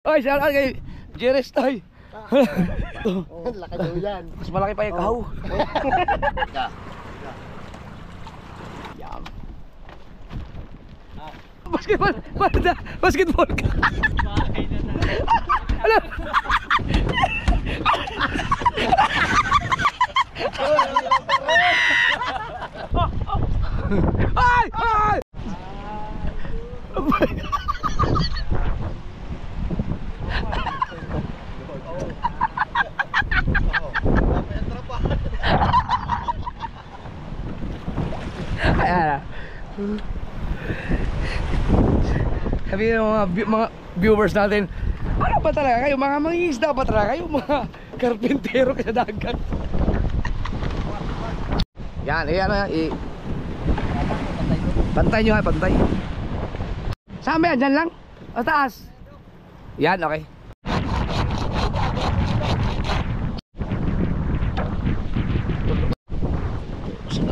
Oy, shout out kay Jerez Toy. Laki daw yan. Mas malaki pa yung kahaw. Yum. Basketball! Basketball ka! Alam! Ay! Ay! Ayan. Sabi ng mga viewers natin, ano ba talaga kayo? Mga mangingisda ba talaga kayo? Mga karpintero sa dagat. Yan, ayan na. Pantay nyo nga, pantay. Saan ba yan? Dyan lang? O taas? Yan, okay.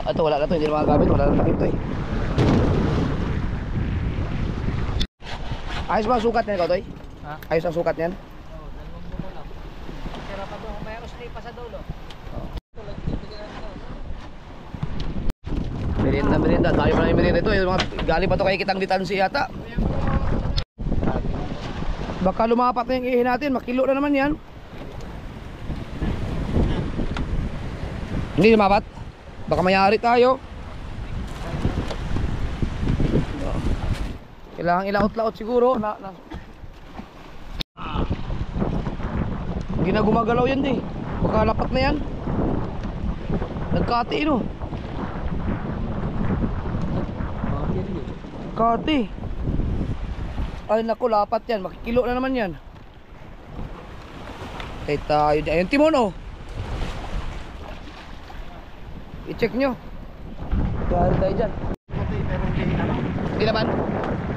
Ito, wala na to, hindi na magagamit, wala na ito eh. Ayos ba ang sukat niyan, Kotoy? Ha? Ayos ang sukat niyan? Oo, 2 buko lang. Kaya pa doon, mayroon slipa sa dulo. Merienda, tayo pa na yung merienda ito. Yung mga galing pa to kay Kitang Ditansi yata. Baka lumapat na yung ihi natin, makilo na naman yan. Hindi lumapat? Baka mayari tayo. Kailangan ilaot-laot siguro Hindi na gumagalaw yan eh. Baka lapat na yan. Nagkati no. Kati. Ay naku, lapat yan. Makikilo na naman yan. Kaya tayo dyan. Ayun timon oh. I-check nyo. Gari tayo dyan. Hindi naman.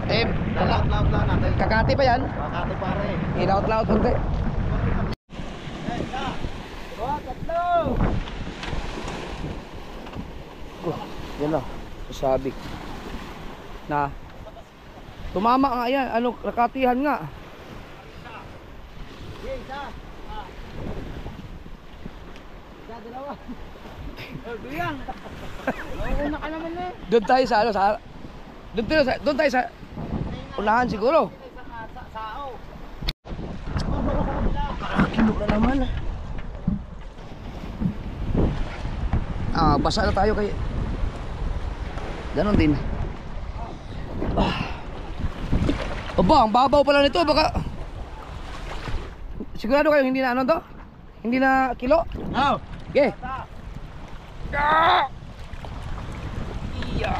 Eh, Laut-laut lang natin. kakati pa yan. Kakati pare. Ilaot-laot konti. Yan na. Sabik. Na. Tumama nga yan. Ano, nakatihan nga. Dalawa. Duyang. Una ka naman eh. Doon tayo sa ano, sa doon tayo sa unahan siguro. Sao. Kilo na naman. Basa na tayo kay ganon din. Aba, ang babaw pala nito. Baka sigurado kayo hindi na ano to? Hindi na kilo? Oh. Okay. Iya.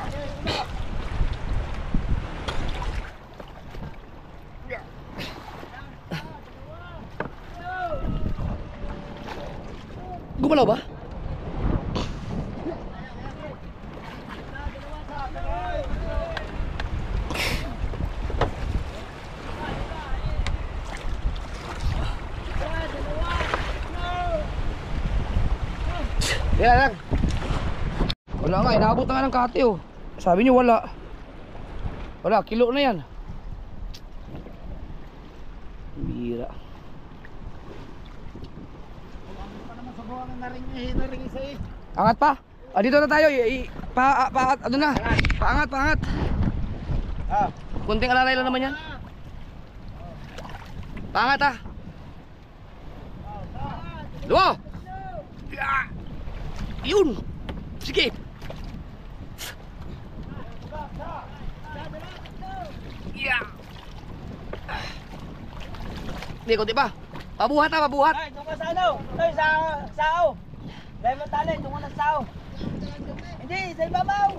Gumalaw ba? Yan lang. Wala nga, inaabot na nga ng kati oh. Sabi niyo wala. Wala, kilo na yan. Bira. Angat pa? Dito na tayo. Ano na? Paangat. Kunting alalay lang naman yan. Paangat ah. Dua. Yun. Sige. Yeah. Hindi, kunti pa. Pabuhat. Ay, doon ka sa ano? Doon sa sao. Dahil mo tali, doon ka na sao. Hindi, sa ibabaw.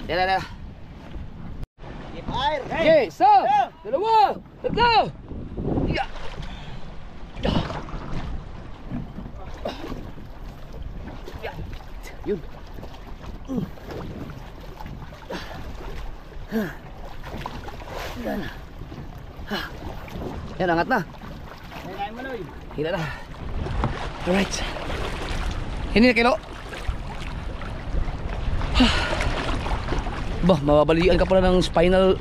Yan. Fire. Okay, so. Dalawa. Tatlo. Yeah. Yun. Yan. Yan, angat na. Kaya mo Noy. Hila na. Alright. Hindi na kilo. Bah, mababalian ka pala ng spinal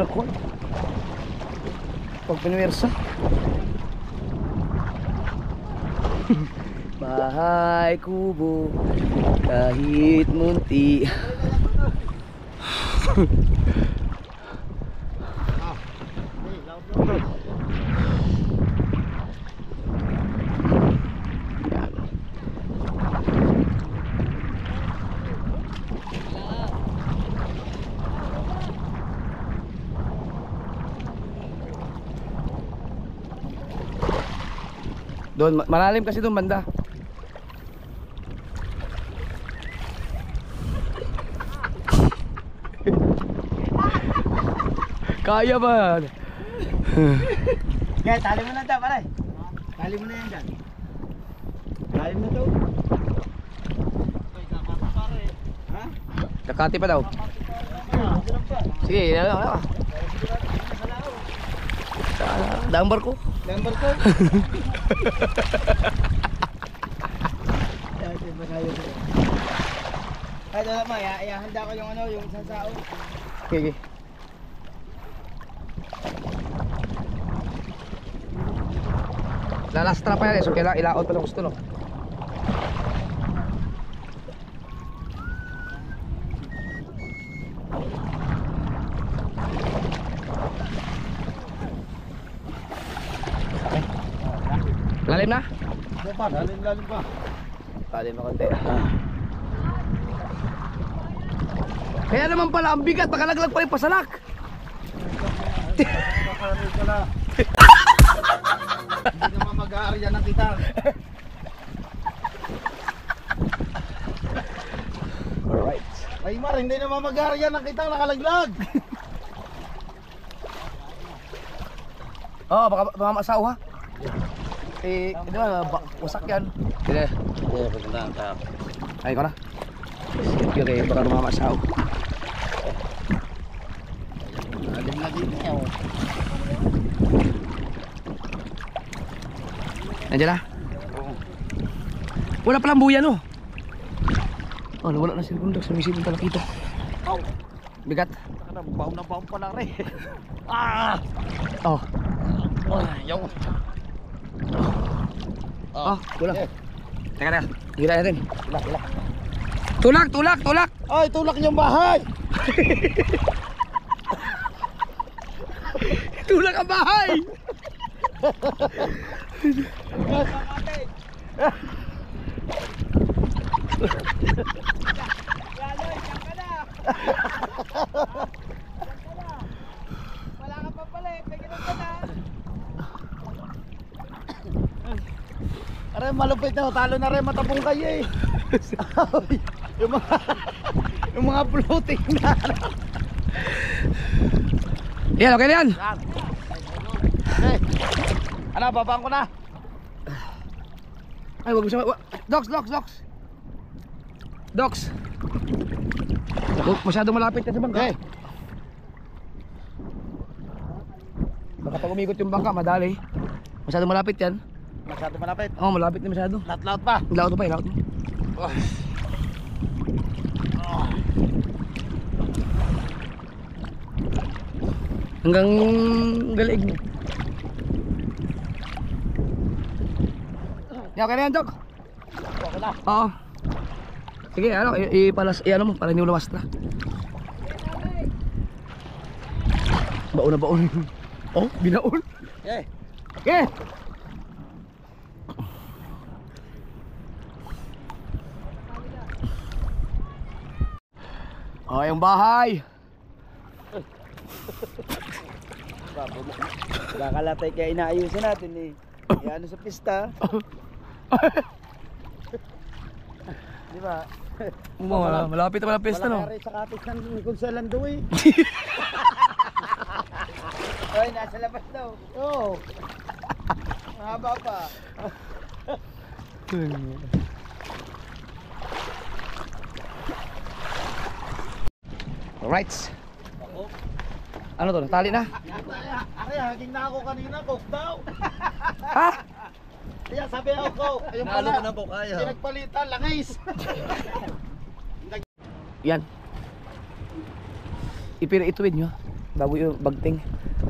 cord. Pag pinuwersa. Bahay kubo kahit munti. Doon, malalim kasi doon banda. Kaya ba? Kaya tali mo na daw, pare. Tali mo na yan dyan. Tali mo na daw. Ha? Kakati pa daw. Sige, yan lang. Daang barko. Lembar ko. Ay, wala mo, handa ko yung ano, yung sasao. Okay. Lalastra pa yan eh, so kailangan ilaot pa ng gusto, no? Lalim na? Lalim pa. Lalim na konti. Kaya naman pala ang bigat, nakalaglag pa rin pasalak. Hindi naman mag-aarya ng kita. Alright. Ay Mar, hindi naman mag-aarya ng kita, nakalaglag. Oo, baka mamasaw ha. Eh, di ba, wasak yan. Sige. Oo, pagandaan tayo. Ay ko na. Okay, baka mamasaw. Lalim na din niya. Nandiyan na? Wala palang buya, no? Oh, wala na sirkundo. Sumisilong talak ito. Bigat. Baon na baon pala rin. Oh. Ayaw. Oh, tulak. Teka. Gila natin. Tulak. Ay, tulak niyong bahay. Tulak ang bahay. Wala ka pa pala eh, pagkinom ka na. Aray, malupit na. Talo na rin, matabong kayo eh. yung mga floating na. Yan, okay na yan. Hey, ano, babaan ko na. Ay, wag mo siya. Docs. Masyadong malapit ka sa bangka. Hey. Baka pag umikot yung bangka, madali. Masyadong malapit yan. Masyado malapit. Oo, malapit na masyado. Laut-laut pa. Laot pa. Hanggang galig. Yan, okay na yan, Dok. Okay na. Oo. Sige, ano, ano mo, para hindi mo lumastra. Baon. Oh, binaon. Okay. Okay. Oh, yung bahay. Kakalatay kaya inaayusin natin eh. Yan sa pista. Di ba? Malapit naman ang pesta, no? Wala ka rin sa kapit ng Consuelando eh. Ay, nasa labas daw. Oo. Mahaba pa. Alright. Ano to? Natali na? Aray, haging na ako kanina, coke daw. Ha? Kaya sabi ako, coke. Ayun pala. Nalo ko na po kaya. Pinagpalitan, langis. Yan. Ipira ituwid nyo bago yung bagting.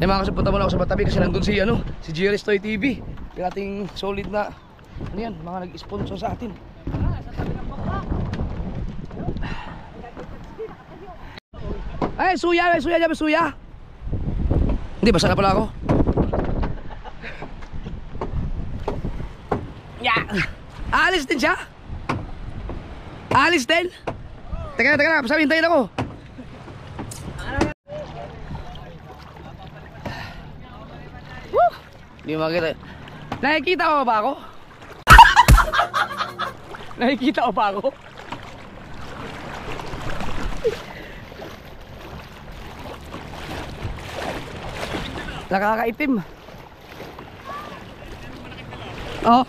Eh mga kasi punta muna ako sa Batabi kasi nandun si si Jerry's Toy TV. Yung ating solid na ano yan, mga nag-sponsor sa atin. Ay, suya, dyan, suya. Hindi, basa na pala ako. Yeah. Aalis din siya? Aalis din? Teka na, sabi, hintayin ako. Woo! Hindi makita. Nakikita ko ba ako? Nakikita ko ba ako? Nakakaitim. Oh.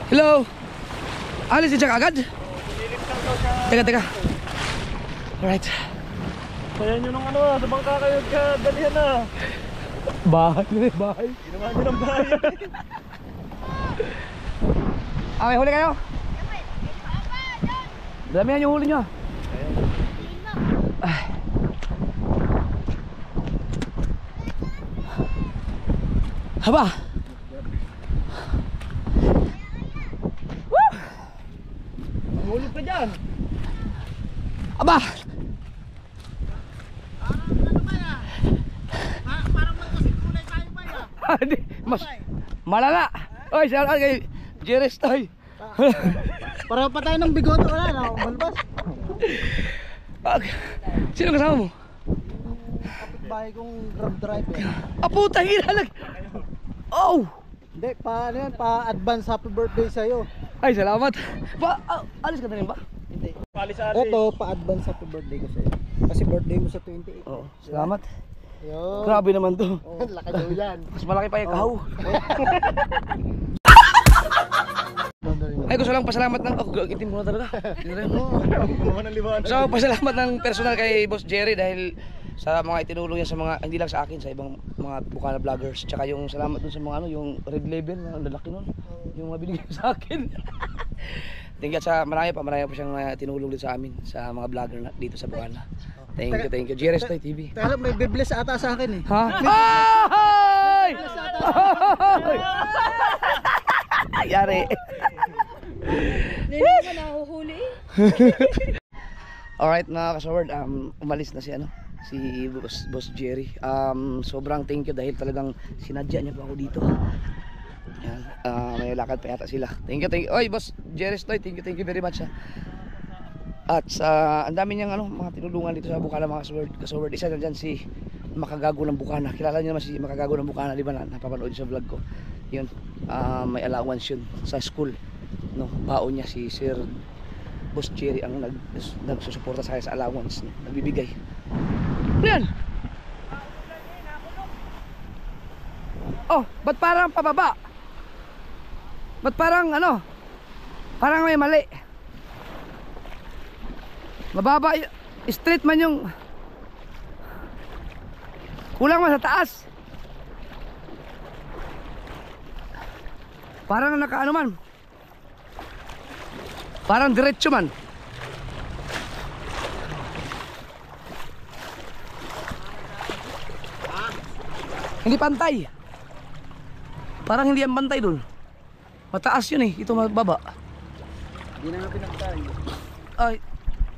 Hello. Alis siya agad? Teka. Alright. Kaya nyo nung sa bangka kayo dalihan na. Bahay. Ginawa nyo ng bahay. May huli kayo? Damihan yung huli nyo. Haba. Woo! Mahulog ka dyan. Aba. Parang magkasing kulay tayo ba ya? Mas malala. Oy, salamat kay Jerry's Toy. Pareho pa tayo ng bigote, wala na akong balbas. Sino kasama mo? Kapitbahay kong grab driver. Putang ina. Oh! Hindi, pa-advance happy birthday sa'yo. Ay, salamat. Alis ka na rin ba? Hindi. Ito, pa-advance happy birthday ko sa'yo. Kasi birthday mo sa 28. Oo, salamat. Yun. Grabe naman to. Oh, laki daw yan. Mas malaki pa yung kahaw. Ay, gusto lang pasalamat ng... itim ko na talaga. So, pasalamat ng personal kay Boss Jerry dahil sa mga itinulong niya sa mga, hindi lang sa akin, sa ibang mga Bukana vloggers. Tsaka yung salamat dun sa mga yung red label, ang lalaki nun. Yung mga binigay sa akin. Thank you sa marami pa siyang tinulong din sa amin, sa mga vlogger dito sa Bukana. Thank you. Jerry's Toy TV. Teka, may bibless ata sa akin eh. Ha? Ay! Yari. Hindi naman nahuhuli eh. Alright mga kasaward, umalis na si Boss Jerry. Sobrang thank you dahil talagang sinadya niya pa ako dito. Yan. May lakad pa yata sila. Thank you. Oy, Boss Jerry's Toy, thank you very much. At ang dami niyang mga tinulungan dito sa Bukana mga kasaward. Isa na dyan si Makagago ng Bukana. Kilala niyo naman si Makagago ng Bukana, di ba? Napapanood sa vlog ko. Yun, may allowance yun sa school. No, baon niya si Sir Boss Jerry ang nagsusuporta sa akin sa allowance, nagbibigay. Ano yan? Oh, ba't parang pababa? Ba't parang parang may mali. Mababa, straight man yung kulang man sa taas. Parang nakaano man, parang diretso man. Hindi pantay. Parang hindi yan pantay dun. Mataas yun eh, ito mababa. Hindi na nga pinagtay. Ay,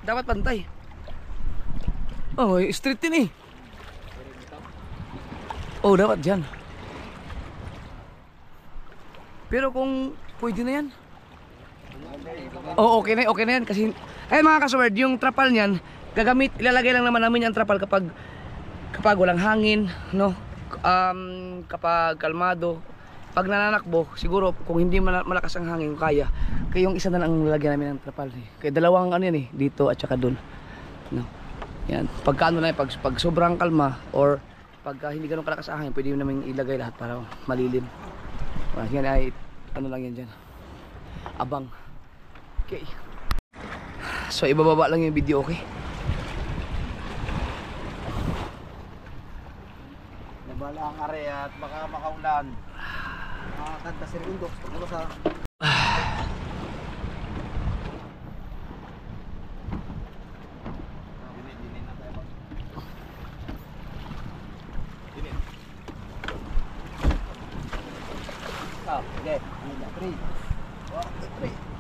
dapat pantay. Oh, straight din eh. Oh, dapat dyan. Pero kung pwede na yan. Oh, okay na yan kasi mga kasword, yung trapal niyan ilalagay lang naman namin yung trapal kapag walang hangin, no? Kapag kalmado, pag nananakbo, siguro kung hindi malakas ang hangin, kaya yung isa na lang ang lalagyan namin ng trapal eh. Kaya dalawang yan eh, dito at saka doon, no? Yan, pagka na pag sobrang kalma or pagka hindi ganun kalakas ang hangin, pwede namin ilagay lahat para malilim. Yan ay lang yan dyan, abang. Okay, so ibababa lang yung video, okay? Nabala ang area at baka makaulan. Makakanta si Rindo. Ano sa... Sige. 3. 3.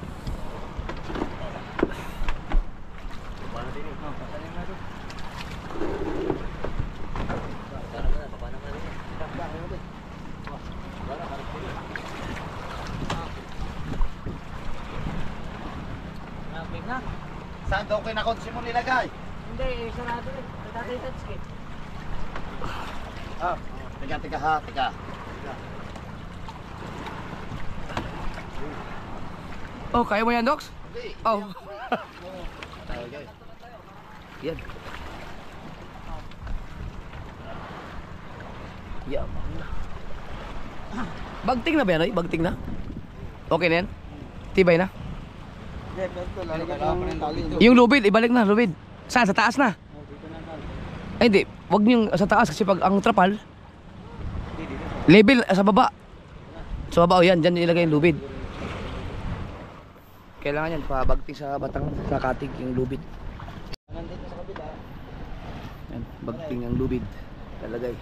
Saan daw kinakotsi mo nilagay? Hindi, sarado rin. Tatay touch kit. Tiga ha, tiga. Oh, kaya mo yan, Docs? Hindi. Oh. Okay. Yan. Yan. Bagting na ba yan, Roy? Bagting na? Okay na yan? Tibay na? Yung lubid, ibalik na, lubid. Saan? Sa taas na? Ay, hindi. Huwag niyong sa taas kasi pag ang trapal, level sa baba. Sa baba, o yan. Diyan ilagay yung lubid. Kailangan yan, pabagting sa batang, sa katig yung lubid. Yan, bagting ang lubid. Talagay.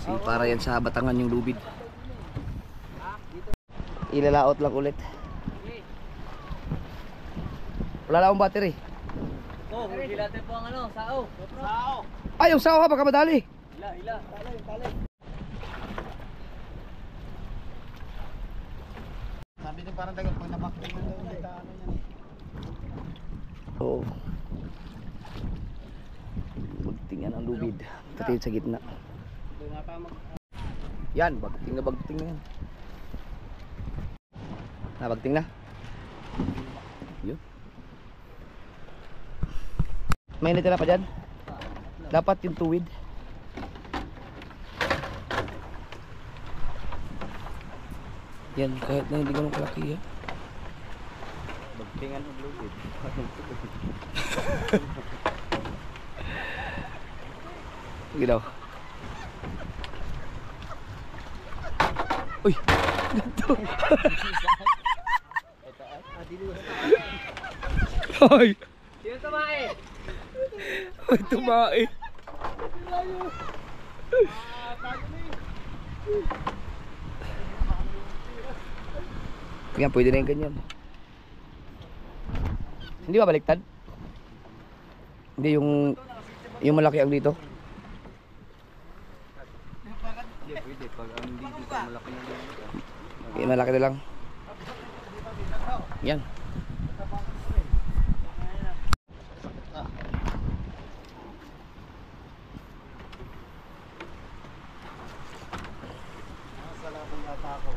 Si para yan sa batangan yung lubid. Ilalaot lang ulit. Wala lang akong battery. Oh, hindi natin po ang ano, sao. Sao. Ay, yung sao ha, baka madali. Hila. Talay. Sabi din parang dagal pag nabakting mo yung daan yan. Oo. Bagting yan ang lubid. Pati sa gitna. Yan, bagting na yan. Nabagting na. Yun. May natira pa dyan. Dapat yung tuwid. Yan, kahit na hindi ganun kalaki yan. Bagtingan ng lubid. Ginaw. Uy! Ganito! Ay! Sino tumae? Ay, tumae! Yan, pwede na yung ganyan. Hindi ba baliktad? Hindi, yung malaki ang dito. Hindi pwede pag ang dito malaki na dito. Okay, malaki na lang. Yan. Salabong yata ako.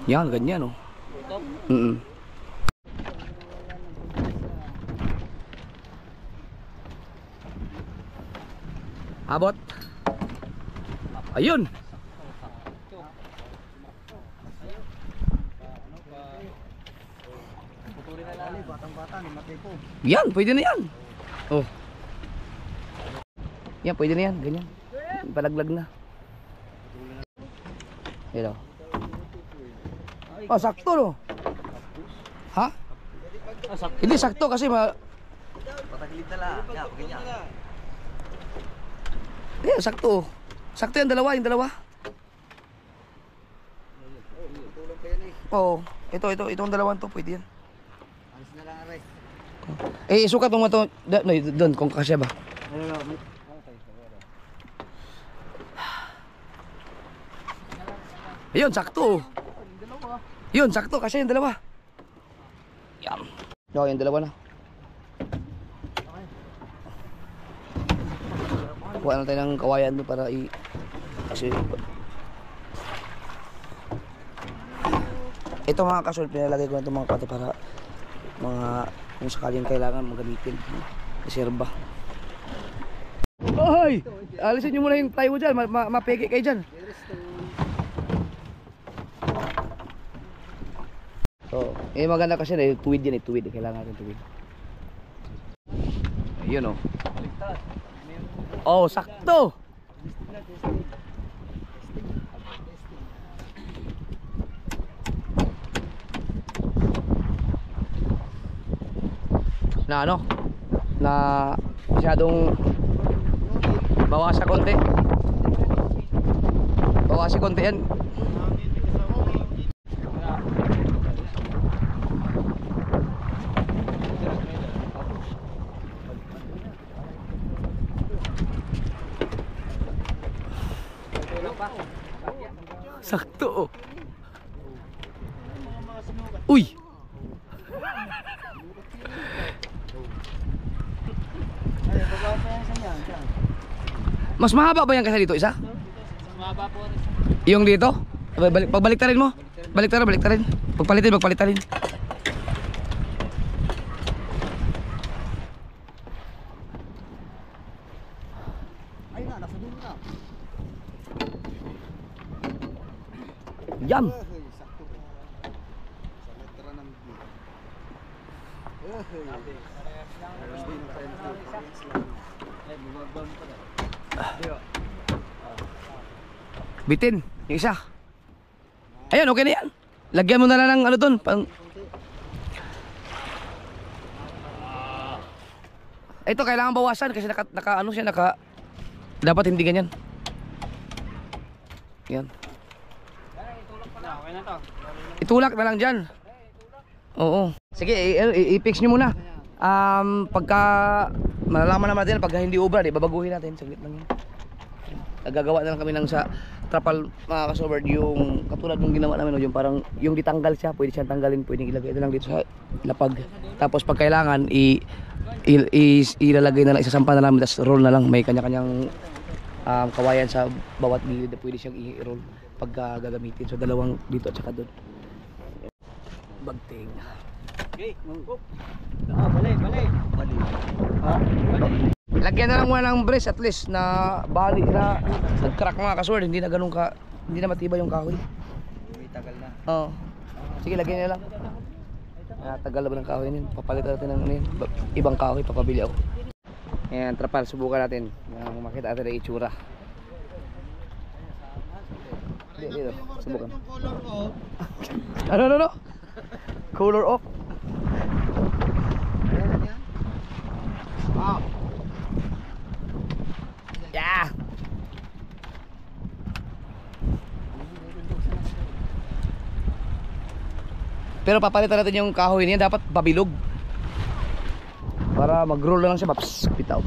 Yan, ganyan oh. Abot. Ayun. Batang-bata ni Matepo. Yan, pwede na yan. Oh. Yan, pwede na yan. Ganyan. Palaglag na. Yan oh. Oh, sakto no. Ha? Hindi sakto kasi Patagilid na lang. Ya, ganyan. yeah, sakto. Sakto yung dalawa, Tulog kayo ni. Oo. Itong dalawang to, pwede yan. Alis na lang aray. Eh, sukat mo to doon kung kasya ba. Ayun, sakto. Yun, sakto kasi yung dalawa. Yan. No, yung dalawa na. Kuha na tayo ng kawayan doon para kasi ito mga kasol, pinalagay ko na itong mga pato para mga kung sakaling kailangan magamitin. Reserba. Ay! Alisin nyo muna yung plywood dyan, mapeke kayo dyan. So, maganda kasi na tuwid yan, tuwid. Kailangan natin tuwid. Ayun oh. Oh, sakto. na ano, na masyadong bawasan konti. Bawasan konti yan. Sakto oh. Uy. Mas mahaba ba yan kasi dito isa? Mahaba po. Yung dito? Pagbalik-tarin mo. Baliktarin. Pagpalitin. Ay na, nasa dulo na. Yan. Sakto ba? Sa letra ng B. Bitin, yung isa. Ayun, okay na yan. Lagyan mo na lang ng ano dun. Ito kailangan bawasan kasi naka ano siya, dapat hindi ganyan. Yan. Okay na to. Itulak na lang dyan. Oo. Sige, i-fix nyo muna. Pagka malalaman naman natin, pagka hindi ubra, babaguhin natin. Saglit lang yan. Nagagawa na lang kami ng sa trapal, mga kasoberd, yung katulad ng ginawa namin, yung parang yung ditanggal siya, pwede siyang tanggalin, pwede ilagay na lang dito sa lapag. Tapos pag kailangan, ilalagay na lang, isasampa na lang, tapos roll na lang. May kanya-kanyang kawayan sa bawat gilid na pwede siyang i-roll pagka gagamitin. So dalawang dito at saka doon. Bagting. Okay. Balik. Lagyan na lang muna ng brace at least na bali na nag-crack mga kasword, hindi na matibay yung kahoy. May tagal na. Oo. Sige, lagyan na lang. Tagal na ba ng kahoy niyan? Papalitan natin ng ibang kahoy, papabili ako. Ayan, trapal, subukan natin. Makita natin ang itsura. Dito, subukan. Ano? Color off. Wow. Yeah. Pero papalitan natin yung kahoy niya, dapat pabilog. Para mag-roll na lang siya, paps, bitaw.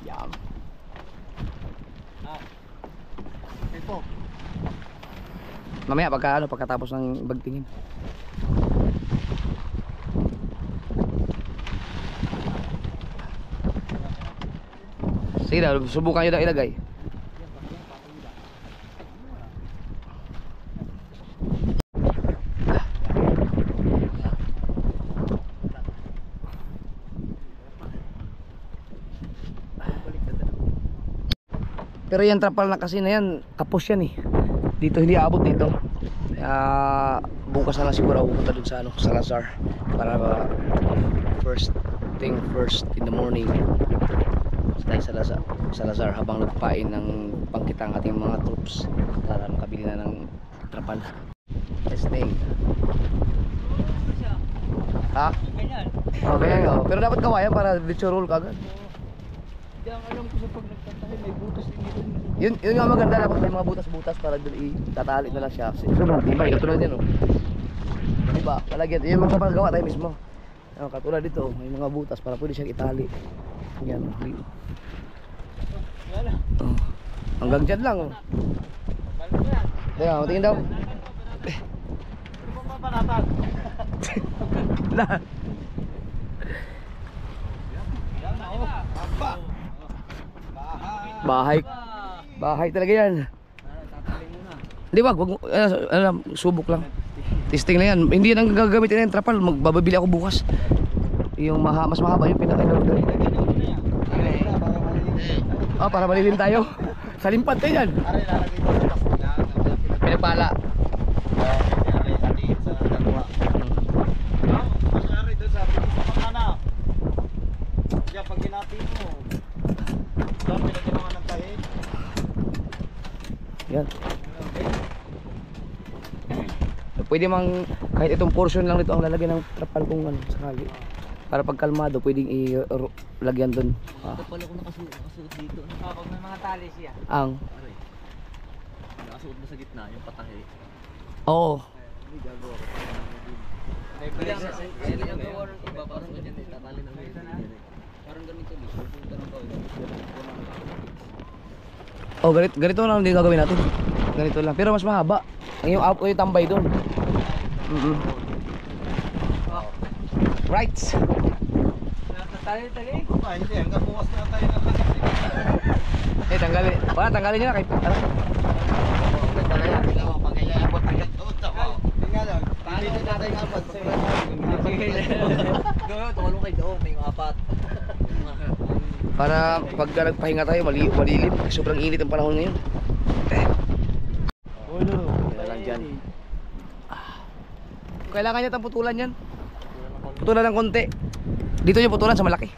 Yan. Ito. Mamaya pagkatapos ng bagtingin. Sige na, subukan nyo na ilagay. Pero yan trapal na kasi na yan, kapos yan eh. Dito hindi aabot dito. Bukas na lang siguro ako pupunta dun sa Salazar para first thing first in the morning tayo sa Salazar habang nagpain ng pangkitang ating mga troops para makabili na ng trapal. Testing. Ha? Okay, pero dapat kawayan para dito roll kagad. Hindi ang alam ko sa pag nagtatahi, may butas din dito. Yun nga maganda, dapat may mga butas-butas para doon itatali na lang siya. Siguro matibay, katulad yan oh. Diba? Palagyan, yun magpapagawa tayo mismo. Katulad dito, may mga butas para pwede siyang itali. Yan. Oh. Hanggang dyan lang oh. Diba, tingin daw. Ano bang papanatan? Na. Bahay talaga yan. Hindi wag subok lang. Testing lang yan. Hindi yan ang gagamitin ng trapal. Magbabili ako bukas. Yung mas mahaba yung pinaka-order. Para malilim tayo. Sa limpat tayo yan. Pinagpala. Pag ginati mo, dami na ng tahi. Yan. Pwede mang kahit itong portion lang nito ang lalagyan ng trapal kung ano sakali. Para pag kalmado pwedeng ilagyan doon. Ito pala kung nakasuot dito. Pag may mga tali siya. Ang Nakasuot mo sa gitna, yung patahe. oo. Hindi gagawa ko. Sila yung gawa ng iba parang ganyan eh. Tatali ng ganyan. Parang ganito din. Pupunta ng gawin. Oh, ganito lang din gagawin natin. Ganito lang. Pero mas mahaba. Yung tambay doon. Right. Tali. Hindi, hanggang bukas na tayo ng lakas. Tanggalin. Wala, tanggalin nyo na kay Tumulong kayo doon, may apat. para pag nagpahinga tayo malilim. Sobrang init ang panahon ngayon. Kaya lang dyan. Kailangan niya itang putulan yan. Putulan ng konti. Dito yung putulan sa malaki.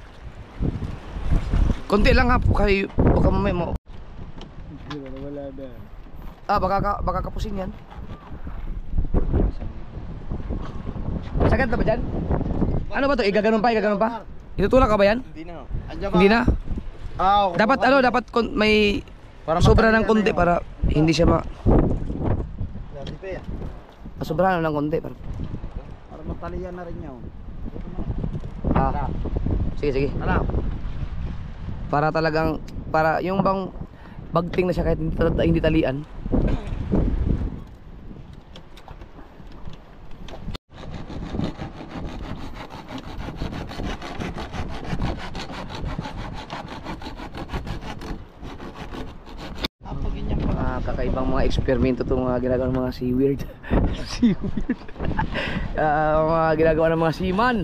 Konti lang ha. Baka mamaya mo. Wala na. Baka kapusin yan. Sagad na ba dyan? Ano ba to? Igaganon pa? Itutulak ka ba yan? Hindi na. Hindi na? Ah, Dapat may sobra ng konti para hindi siya sobra ng konti para matalian na rin yun. Sige. Para talagang yung bang bagting na siya kahit hindi talian. Kakaibang mga eksperimento itong mga ginagawa ng mga seaweed. Mga ginagawa ng mga seaman.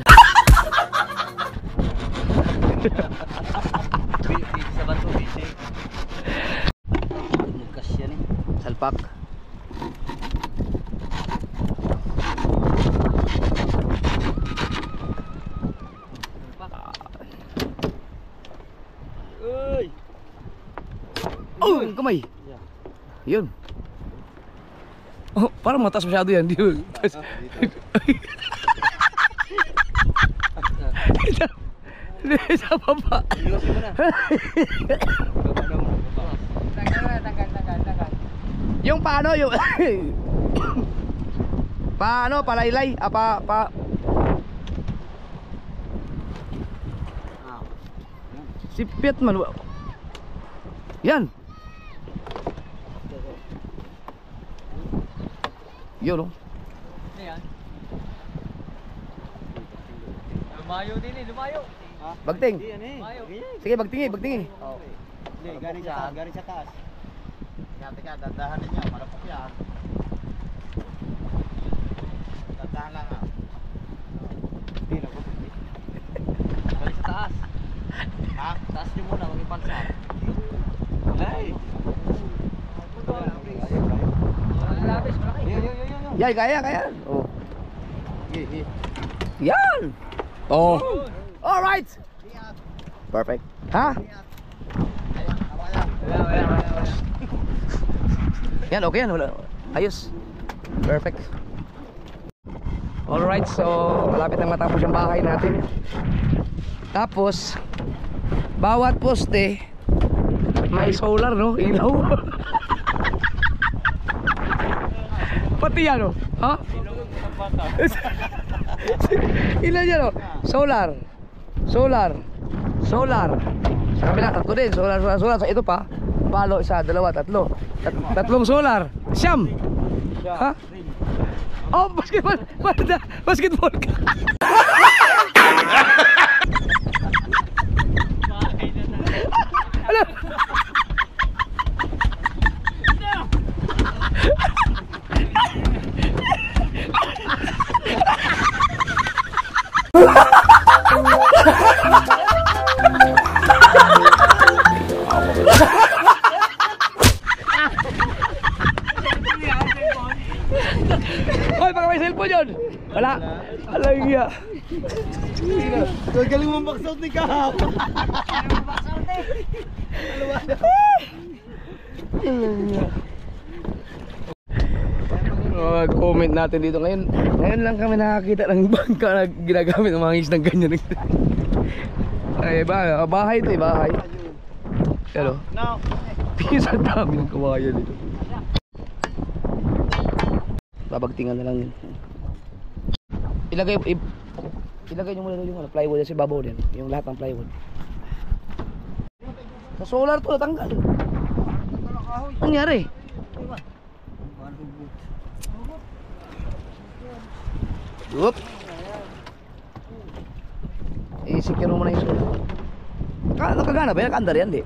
Sa bato, busy. Nagkas yan eh. Salpak. Uy! Oh, kamay. Yun. Oh, parang mataas masyado yan. Sa baba. Iyosin mo na. Tanggal. Yung paano yung paano palaylay sipit man. Yan. Yun oh. Ayan. Lumayo din eh, lumayo. Bagting. Lumayo. Sige, bagtingi. Hindi, galing sa taas. Teka, dandahanin niya, malapok yan. Dandahan lang ah. Hindi na po. Galing sa taas. Ha? Taas nyo muna, mag-ipansa. Ay! Labis, malaki. Yan, kaya. Oh. Sige. Yan. Oh. All right. Perfect. Ha? Yan, okay yan. Wala. Ayos. Perfect. Alright, so malapit na matapos yung bahay natin. Tapos, bawat poste may solar, no? Ilaw. Pati yan, no? Ha? Ilan yan, no? Solar. Sa kabila, tatlo din. Solar. Sa ito pa. Palo, isa, dalawa, tatlo. Tatlong solar. Siyam. Ha? Oh, basketball ka. Ano? Hoy, baka may cellphone yun. Wala. Alang iya. Galing mong box out ni kahapon. Comment natin dito ngayon. Ngayon lang kami nakakita ng bangka na ginagamit ng mga isdang ganyan. Ay ba, bahay ito eh, bahay. Pero, tingin sa dami ng kawayan dito. Babagtingan na lang yun. Ilagay nyo muna yung plywood sa babaw din. Yung lahat ng plywood. Sa solar to natanggal. Anong nangyari? Whoop. I-secure mo na yung solar. Nakagana ba yan? Naka-andar yan, di?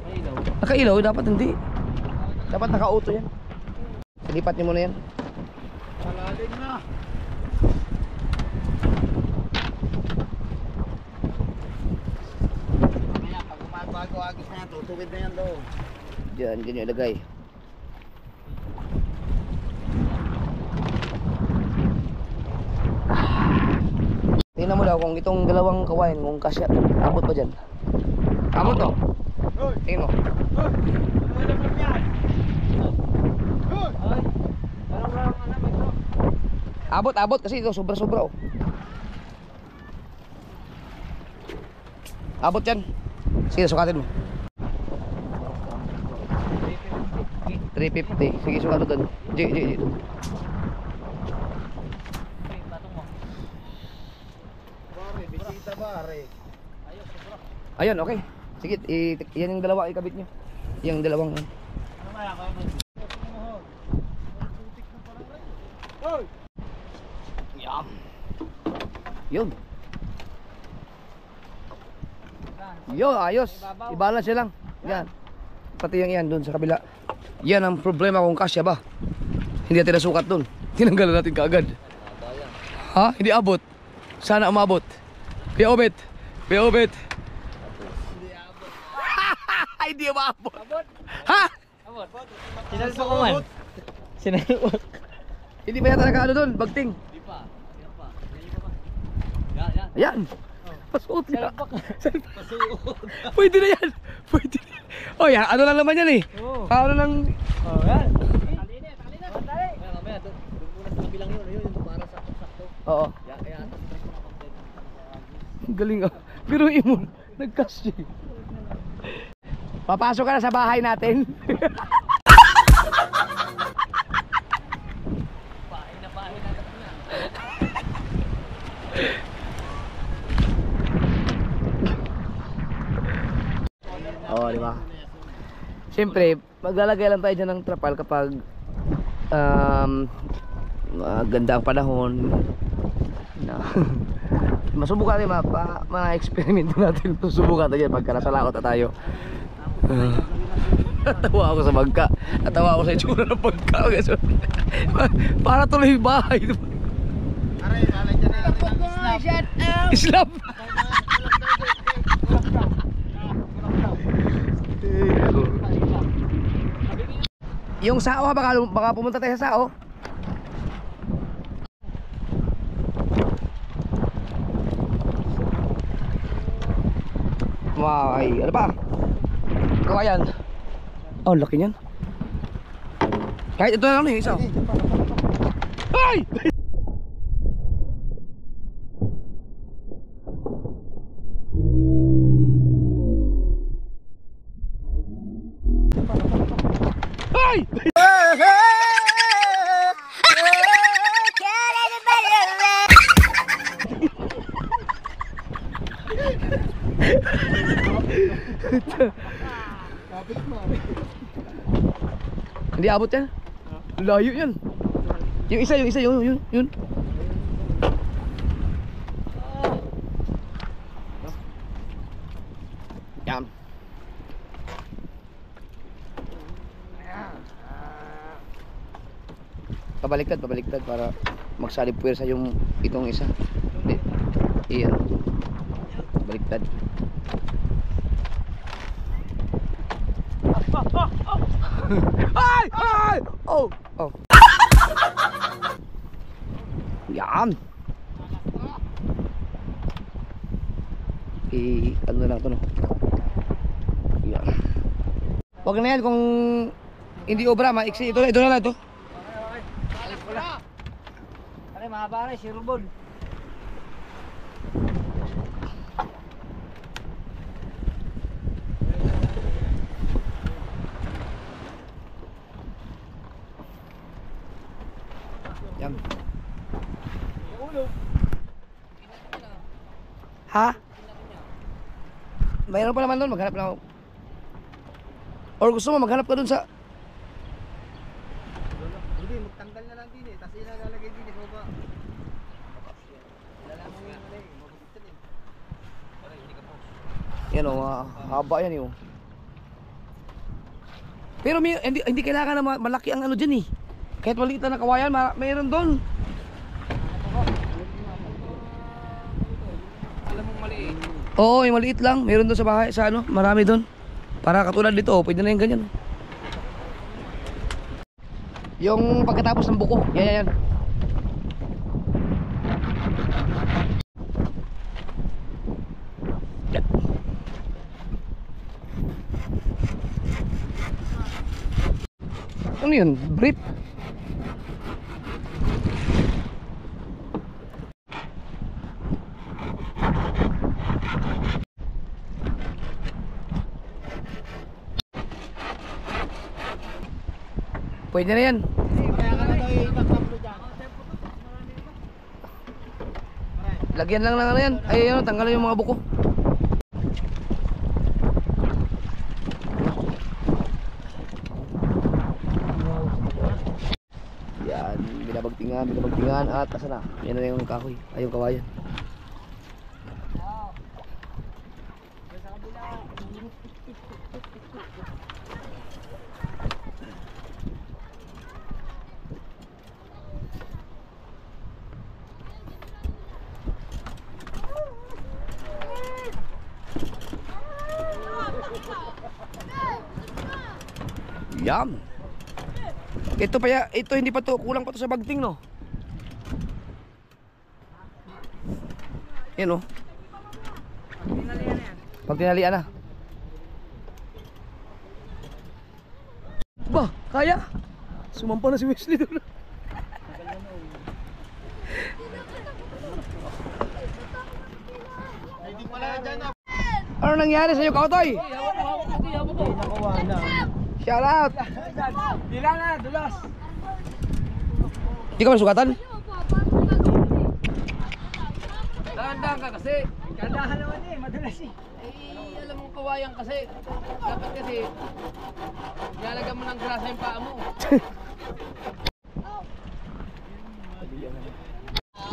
Nakailaw, dapat hindi. Dapat naka-auto yan. Lipat nyo muna yan. Malalim na. Mamaya, pag umabago agis na yan, tutuwid na yan doon. Diyan yung ilagay. Tingnan mo daw kung itong dalawang kawain, kung kasya, abot pa dyan. Abot to. Tingnan mo. Abot kasi ito sobra-sobra oh. Abot yan. Sige, sukatin mo. 350. Sige, sukat mo doon. G. Pare, bisita pare. Ayun, okay. Sige, yan yung dalawa ikabit nyo. Yung dalawang Yan. Yun. Yo, ayos. I-balance lang. Yan. Pati yung yan dun sa kabila. Yan ang problema kung kasya ba. Hindi natin nasukat dun. Tinanggalan natin kaagad. Ha? Hindi abot. Sana umabot. Piobet. Hindi umabot. Ha? Sinalpok ko man. Sinalpok. Hindi ba yata naka ano dun? Bagting. Hindi pa. Yan. Pasuot niya. Pwede na yan. Pwede na yan. Oh, yan. Ano lang naman yan eh. Ano lang. Oh, yan. Mamaya, doon muna sa kabilang yun. Yun, yung para sakto-sakto. Oo. Ang galing ah. Pero imon. Nag-cash eh. Papasok ka na sa bahay natin. Oo, di ba? Siyempre, maglalagay lang tayo dyan ng trapal kapag ganda ang panahon na masubukan natin ma-experiment natin. Susubukan tayo dyan pagka nasa laot na tayo. Natawa ako sa bangka. Natawa ako sa itsura ng bangka. Para tuloy yung bahay. Aray, lalagyan na natin ang Islam. Islam. Yung sao ha, baka pumunta tayo sa sao. Ay, ano pa? Kawayan. Oh, laki niyan. Kahit ito na lang yung isa. Ay! Ay! Hindi abot yan. Layo yan. Yung isa, yun. Yan. Pabaliktad para magsalib puwersa yung itong isa. Hindi. Iyan. Baliktad. Ay! Oh! Yan. Ano lang to no. Yan. Wag na yan kung hindi obra, maiksi. Ito na lang ito. Pare, mahaba rin, si Rubon. Yan. Ha? Mayroon pa naman doon, maghanap na ako. Or gusto mo maghanap ka doon sa... Hindi, magtanggal na lang din eh. Tapos ilalagay din eh. Baba. Lalaman mo yung mali. Mabukitan eh. Yan o, haba yan yun. Pero hindi kailangan na malaki ang ano dyan eh. Kahit maliit na kawayan, mayroon doon. Alam mong maliit. Oo, yung maliit lang. Mayroon doon sa bahay, sa ano, marami doon. Para katulad dito, pwede na yung ganyan. Yung pagkatapos ng buko, yan. Yan. Ano yun? Brief? Pwede na yan. Kaya ka na daw itataplo dyan. Lagyan lang ng ano yan. Ay, ayun, tanggalan yung mga buko. Yan, binabagtingan at asa na. Yan na yung kahoy, ay yung kawayan. Yan. Ito pa ya, ito hindi pa to, kulang pa to sa bagting no. Yan oh. Pag tinalian na. Ba, kaya? Sumampa na si Wesley doon. Hindi pala dyan na. Ano nangyari sa iyo, Kautoy? Nakuha na. Shout out. Dila na, dulas. Hindi ka ba sugatan? Dahan-dahan ka kasi. Kandahan naman eh, madulas eh. Alam mo kawayan kasi dapat kasi lalagyan mo ng grasa yung paa mo.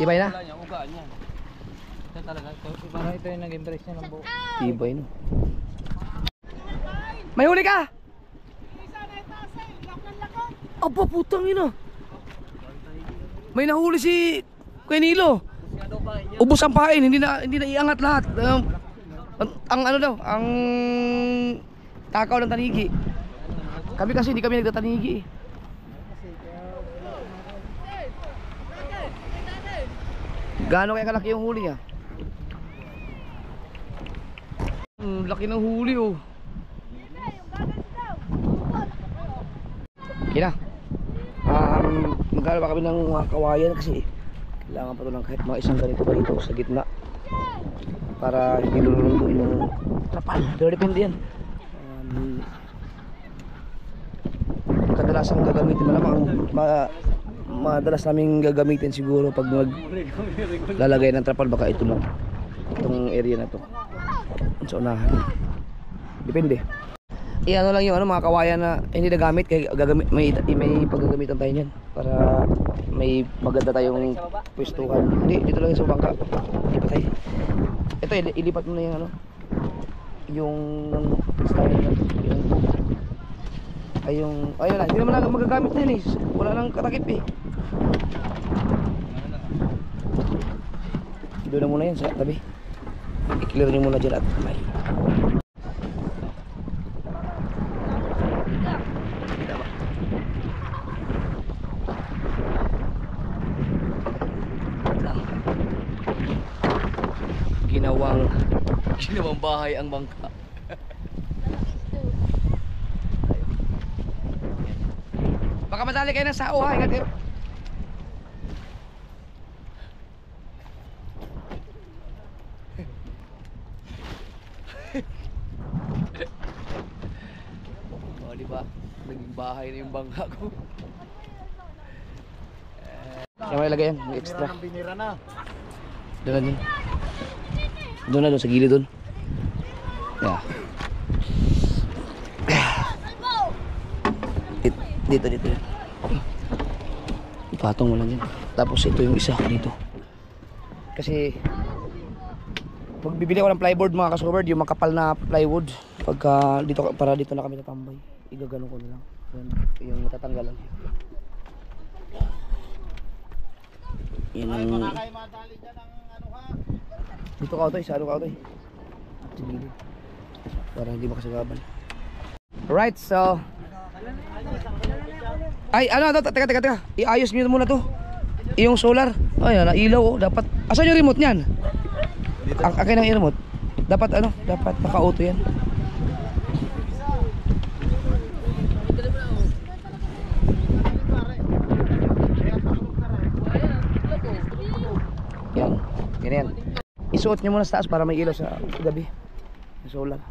Tibay na? Wala niya, ugaan niya. Ito talaga, parang ito yung nag-embrace niya ng buo. Tibay no. May huli ka! Aba putang ina. May nahuli si Kuya Nilo. Ubos ang pain, hindi na iangat lahat. Ang ano daw, ang takaw ng tanigi. Kami kasi hindi kami nagtatanigi eh. Gaano kaya kalaki yung huli niya? Laki ng huli oh. Okay na. Magkala pa kami ng mga kawayan kasi kailangan pa ito ng kahit mga isang ganito pa dito sa gitna para hindi lulunduin yung trapal. Pero depende yan. Kadalasang gagamitin malamang madalas namin gagamitin siguro pag maglalagay ng trapal, baka ito lang, itong area na to sa unahan. Depende. Ano lang yung ano, mga kawayan na hindi nagamit, kaya gagamit, may paggagamitan tayo niyan para may maganda tayong pwestuhan. Hindi, dito lang yung sa bangka. Ilipat tayo. Ito, ilipat mo na yung ano, yung style na ayun na, hindi naman na magagamit na yun eh. Wala nang katakip eh. Doon na muna yan sa tabi. I-clear nyo muna dyan at may ginawang bahay ang bangka. Baka madali kayo ng sao ha. Ingat kayo. Oh, di ba? Naging bahay na yung bangka ko. Kaya may lagay yan, may extra. Ng binira na. Doon na doon. Doon na doon, sa gilid doon. Yeah. Dito. Ipatong mo lang yan. Tapos ito yung isa dito. Kasi pag bibili ako ng plyboard mga kasoberd, yung makapal na plywood, pagka dito, para dito na kami tatambay, igagano ko na lang. Yan, yung natatanggalan. Yan ang... Baka kayo madali dyan ng ano ha. Dito ka Otoy, sa ano ka Otoy? Sa gilid. Para hindi makasagaban. Right, so... Ay, ano, teka. Iayos nyo muna to. Yung solar. Ay, nailaw oh. Dapat... Asan yung remote niyan? Akin ang remote. Dapat ano, dapat naka-auto yan. Yan, ganyan. Isuot nyo muna sa taas para may ilaw sa gabi. Sa solar.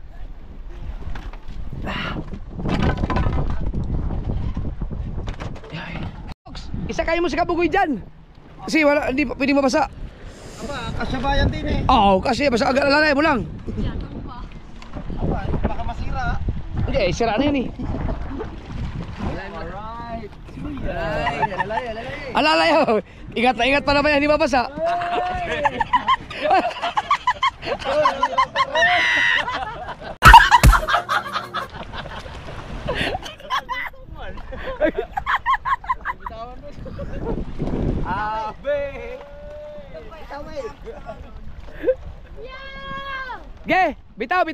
Isa kayo mo sa kabugoy dyan. Kasi wala, hindi pwede mabasa. Aba, kasabayan din eh. Oo, kasi basta agad lalay mo lang. Aba, baka masira. Hindi, sira na yan eh. Alright. Alalay oh. Ingat na ingat pa naman yan, hindi mabasa. Abe. Ge, bitaw.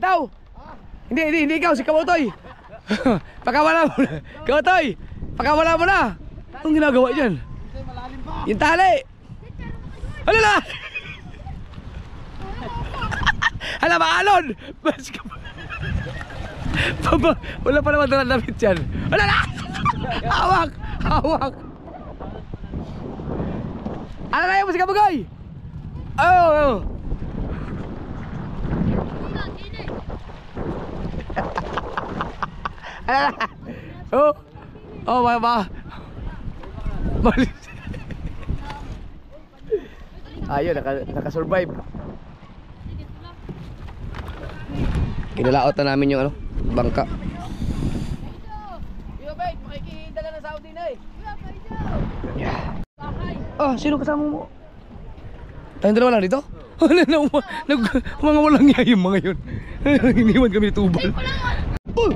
Hindi ikaw, si Kamotoy. Pakawala mo na. Kamotoy, pakawala mo na. Anong ginagawa dyan? Malalim pa. Yung tali. Alala! Hala, maalon! Wala pa naman doon lapit yan. Alala! Hawak! Alala mo si Kabugoy! Oh! Alala! Oh, malis. Ayun, naka-survive. Kinalaot na namin yung ano, bangka. Yo, babe, makikidala ng Saudi na eh. Yeah. Oh, sino kasama mo? Tayong dalawa lang dito? Mga walang niya yung mga yun. Iniwan kami ni Tubal. Oh!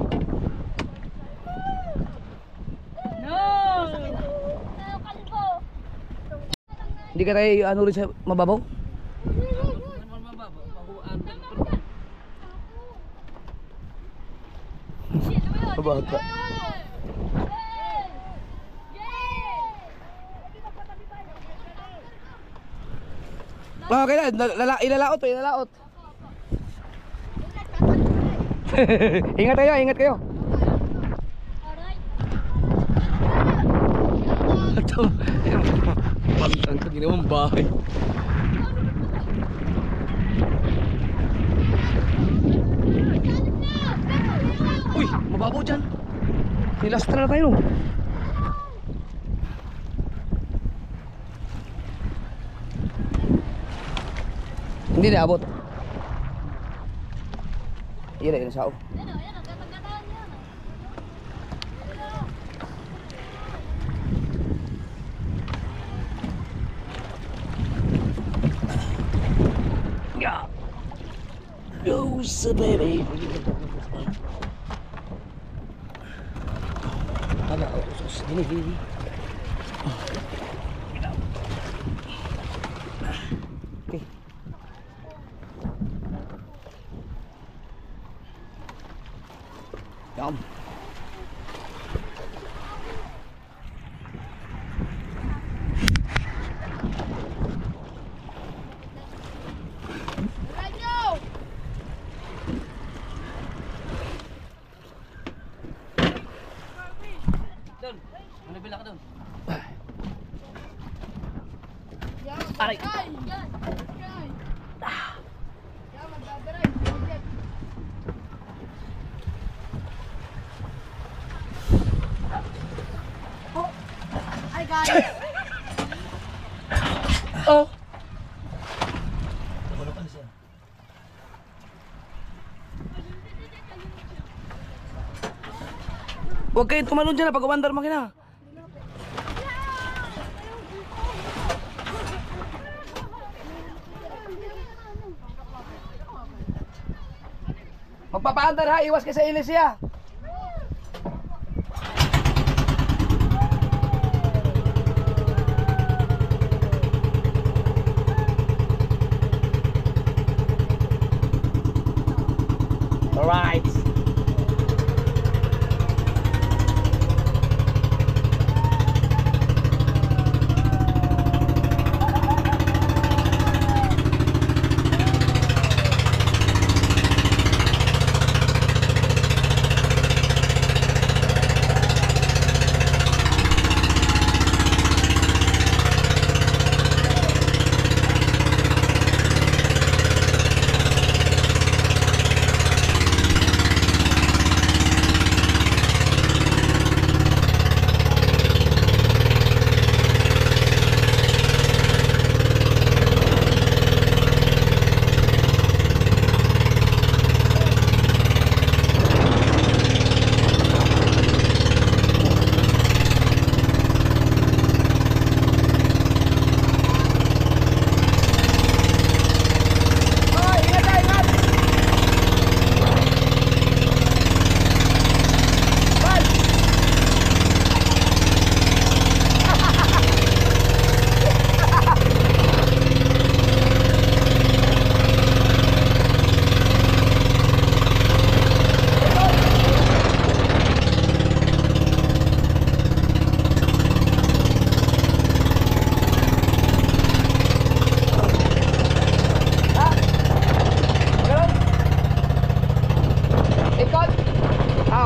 Hindi ka tayo ano rin sa mababaw? Mabata. Okay na, ilalaot. Ingat kayo. Pantang ka ginawang bahay. Uy, mababaw dyan. Nilastra na tayo. Hindi na abot. Iyan na sao. Yeah. Goes the baby. Ano, usos. Dini. Okay. Yum. Oh. Huwag kayong tumalon dyan pag umandar makina. Magpapaandar ha, iwas kayo sa ilis ya. Alright.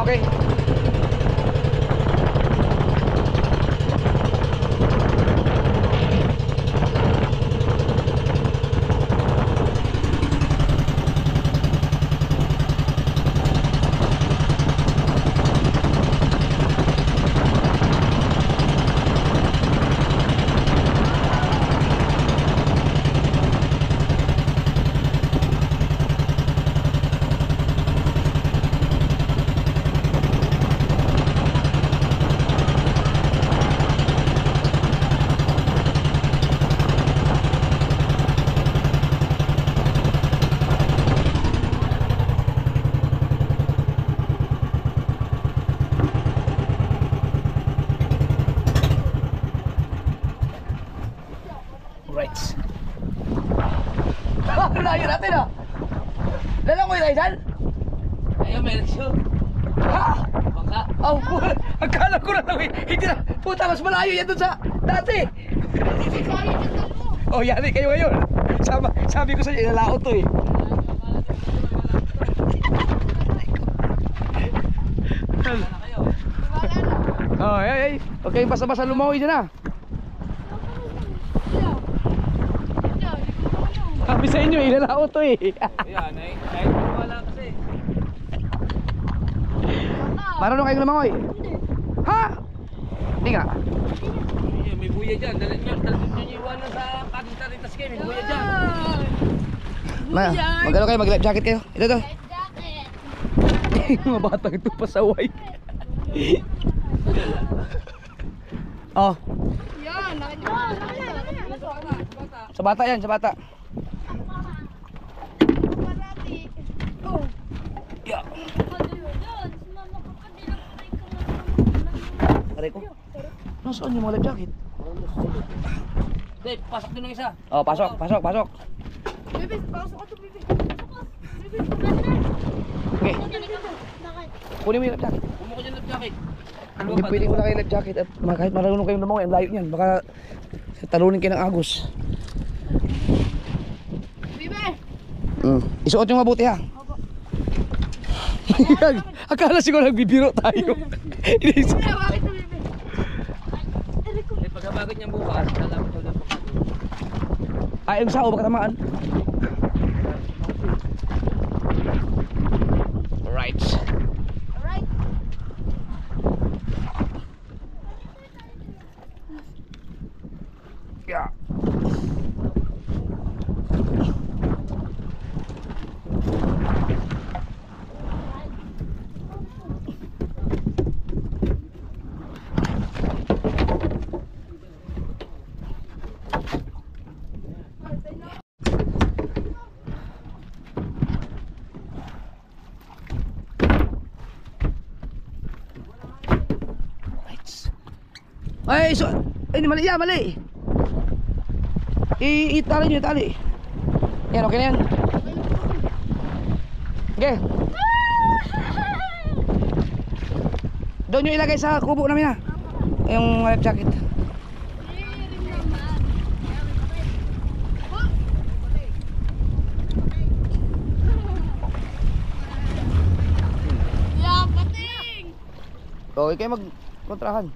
Okay. Right. Ah, layo natin ah. Lalang ko yung tayo dyan? Ayun, meron siya. Ha? Bangka. Oh, akala ko na lang eh. Hindi na. Puta, mas malayo yan dun sa dati. Oh, yari kayo ngayon. Sabi ko sa inyo, nalaot to eh. Oh, hey. Huwag kayong basta-basta lumawi dyan ah. Sabi sa inyo, ilalao to eh. Ayan, kahit wala kasi. Marunong kayong lumangoy? Ha? Hindi nga. Ayun, may buya dyan. Dalhin nyo yung iwanan sa patinta-tintas kayo. May buya dyan. Mag-ano kayo, mag-life jacket kayo. Ito. Mga batang ito pasaway. Oh. Yan, Sa bata yan, sa bata. Yeah. Aray ko. Nasaan yung mga life jacket? Dave, pasok din ng isa. Oh, pasok. Bebe, pasok ka to, bebe. Okay. Kunin mo yung life jacket. Kumuha ko dyan ng jacket. Hindi pwedeng wala kayo life jacket at kahit marunong kayong lumangoy, ang layo niyan. Baka talunin kayo ng agos. Bebe! Isuot yung mabuti ha. Akala siguro nagbibiro tayo. Bakit to, bebe? Eh, pagkabagot niyang bukas, lalapit ko lang. Ay, ang sao, baka tamaan. Alright. Alright. Ay, so, ay, mali yan, mali. Itali nyo, itali. Yan, okay na yan. Okay. Doon nyo ilagay sa kubo namin ha. Yung life jacket. Yeah, pating! Okay kayo magkontrahan.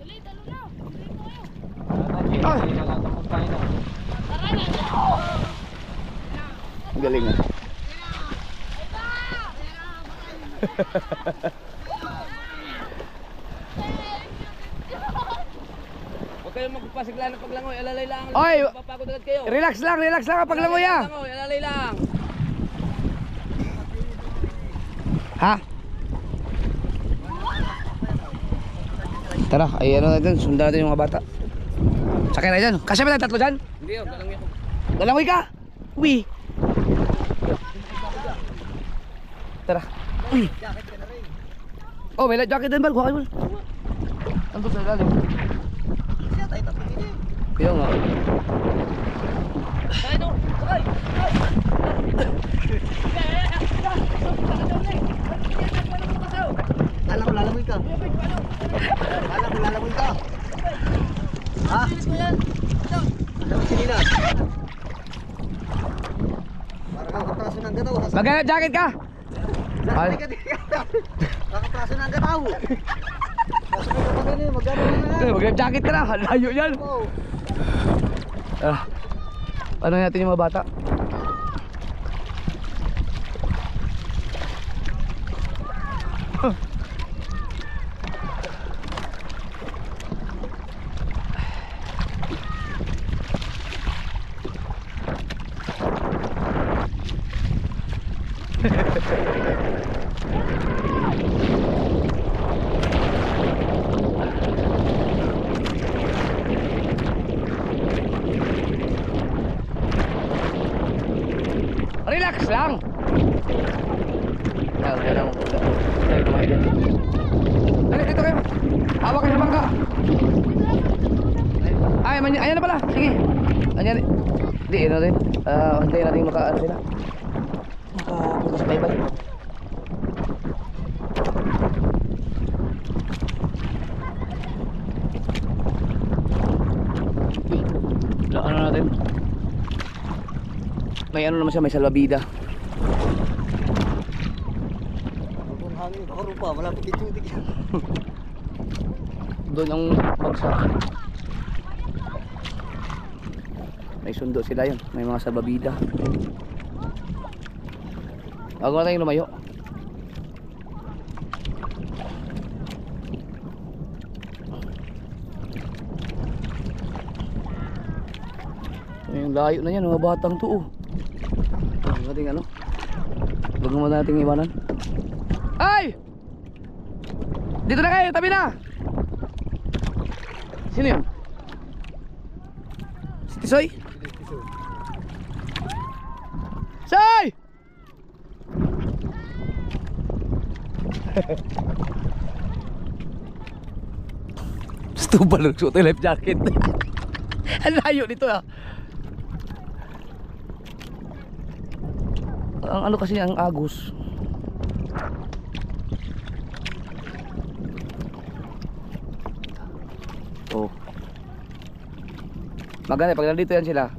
Dali, talo na. Ay! Ang galing ah. Huwag kayong magpasigla ng paglangoy. Alalay lang. Oy! Papagod agad kayo. Relax lang ang paglangoy ah. Alalay lang. Ha? Tara, ay ano natin, sundan natin yung mga bata. Sakay na dyan. Kasi ba na tatlo dyan? Hindi yun, galangoy ako. Galangoy ka? Uwi. Tara. Oh, may light jacket din ba? Kuha kayo. Andun sa ilalim. Siya tayo tatlo din eh. Kaya nga. Sakay doon! Sakay! Kala ko lalamoy ka. Kala ko lalamoy ka. Ha? Lalamoy si Nina. Para kakapraso ng gataw. Mag-light jacket ka? Ay. Kakapraso ng gataw. Kaso may kapag ganun, magano na yan. Mag-light jacket ka na. Layo yan. Oo. Ano natin yung mga bata? Relax lang. Dali, dito kayo. Hawak kayo sa bangka. Ay, ayan na pala. Sige. Ayan. Hindi, ano rin. Hintayin natin makaano sila. Makapunta sa baybay. Ano natin? May ano naman siya, may salbabida. Kung hangin, baka pa, malapit yung tubig yan. Doon ang bagsak. May sundo sila yun. May mga salbabida. Bago na tayong lumayo. Yung layo na yan, mga batang to. Huwag natin ano. Huwag naman natin iwanan. Ay! Dito na kayo, tabi na! Sino yun? Si Tisoy? Soy! Stubal nagsuot yung life jacket. Ang layo nito ah. Ang ano kasi ang agos. Oh. Maganda pag nandito yan sila,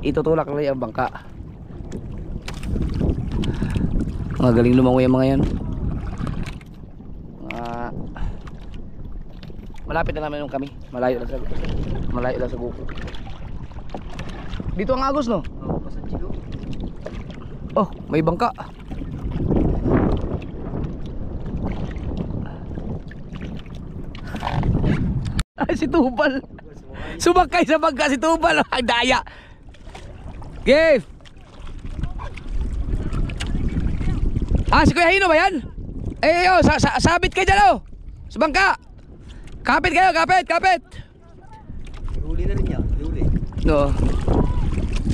itutulak lang ang bangka. Mga galing lumangoy ang mga yan. Malapit na naman yung kami. Malayo lang sa buko. Dito ang agos no? Oo, pasan chilo. Oh, may bangka. Ay, si Tubal. Sumakay sa bangka si Tubal. Ang daya. Give. Si Kuya Hino ba yan? Sabit kayo dyan oh. Sa bangka. Kapit kayo, kapit. Huli na rin niya, huli. No.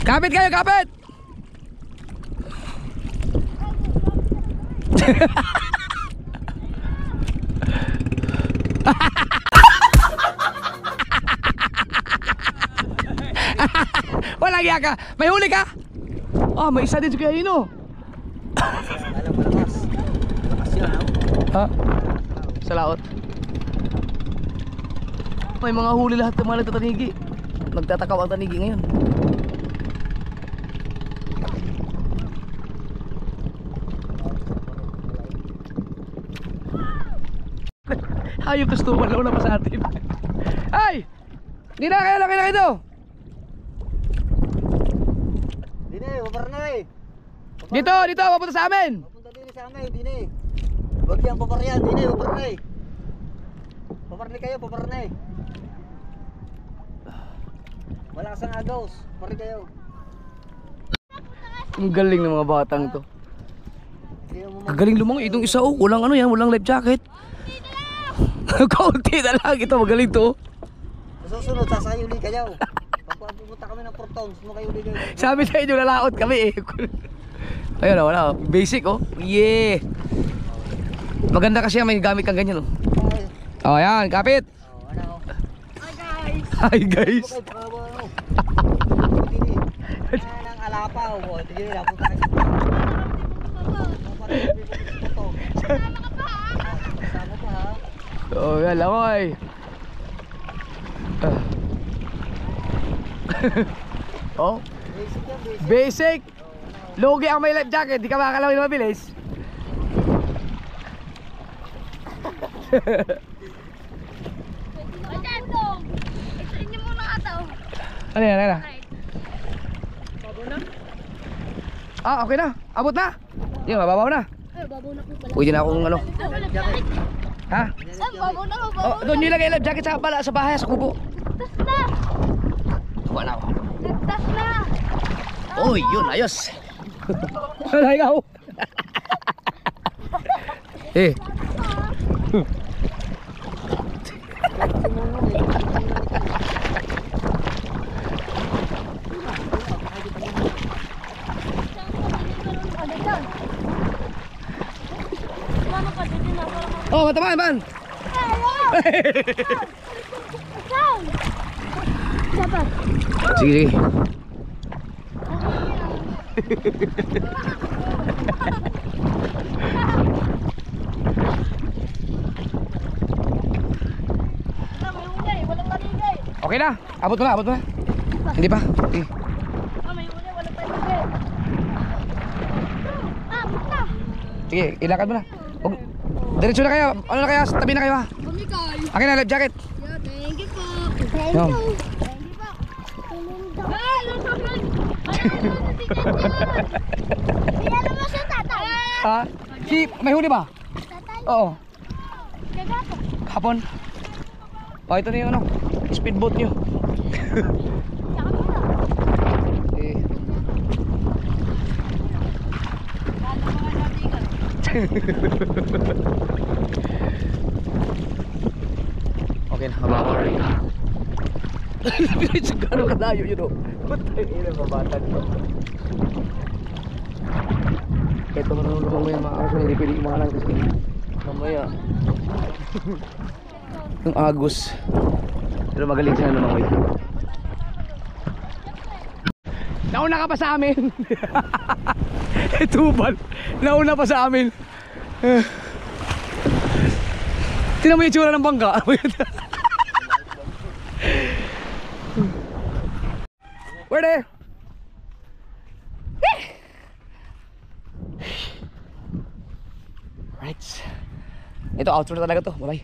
Kapit kayo, kapit. Nagaya ka. May huli ka? Ah, may isa din si Kuya Ino. Alam mo lakas. Lakas yun, no? Ha? Sa laot. May mga huli lahat ng mga nagtatanigi. Nagtatakaw ang tanigi ngayon. Hayop tas tumalaw na pa sa atin. Ay! Hindi na kayo laki na ito. Dine, paparnay. Dito, dito, mapunta sa amin. Papunta din sa amin, Dine. Huwag yan paparyan, Dine, paparnay. Paparnay kayo, paparnay. Malakas ang agaws, paparnay kayo. Ang galing ng mga batang to. Hindi mo Ang galing lumangoy. Itong isa oh, walang ano yan, walang life jacket. Kaunti na lang ito, magaling to. Susunod, sasayuli kayo. Pag pumunta kami ng Portons, makayuli kayo. Sabi sa inyo, lalaot kami eh. Ayun na, wala oh. Basic oh. Yeah. Maganda kasi may gamit kang ganyan oh. Ay, Oh, ayan, kapit. ano? Hi guys. Okay, baka ano? Dine. Yan ang alapaw. Dine, napunta kayo. Paparnay, Portons. Kasama pa ha. Oh, yan lamoy. Oh, Basic yan, basic. basic. Logi ang may life jacket, di ka makakalawin na mabilis. Ayan, dong. Explain niyo muna ata. Ano yan, ano yan? Ah, okay na. Abot na. Yung mababaw na. Ay, babaw na po pala. Pwede na akong ano. Ha? Saan, babaw na, babaw Oh, doon yung lagay life jacket sa bala, sa bahay, sa kubo. Nagtas na! Wala ako. Nagtas na! Oh, yun, ayos. Wala ikaw. Eh. Mano ka dito na parang Oh, matamaan, man. saan? Dapat. Sige, sige. May huli, walang maligay. Okay na. Abot mo na, abot mo na. Hindi pa. Okay. May huli, walang maligay. Basta. Sige, ilakad mo na. Huwag- Diretso na kayo. Ano na kayo? Tabi na kayo ha. Bumikay. Akin na, life jacket. Yeah, thank you po. Thank Yum. you. Thank you po. Ay, lusokan. Ay, lusokan. Kaya naman siya, tatay. Ha? Si, may huli ba? Tatay, Oo. kagato. Hapon. Oh, ito na yung ano. Speedboat nyo. Saka mo na. Eh. Okay na, habawa na rin. Gano'ng kalayo yun o. Putay ina, mabatan mo. Kahit marunong mo yung mga aso, hindi pwede kumalan kasi mamaya. Yung agos. Pero magaling siya lumangoy. Nauna ka pa sa amin. Tubal. Nauna pa sa amin. Tingnan mo yung tsura ng bangka. Pwede. Right. Ito outro na talaga to. Bye bye.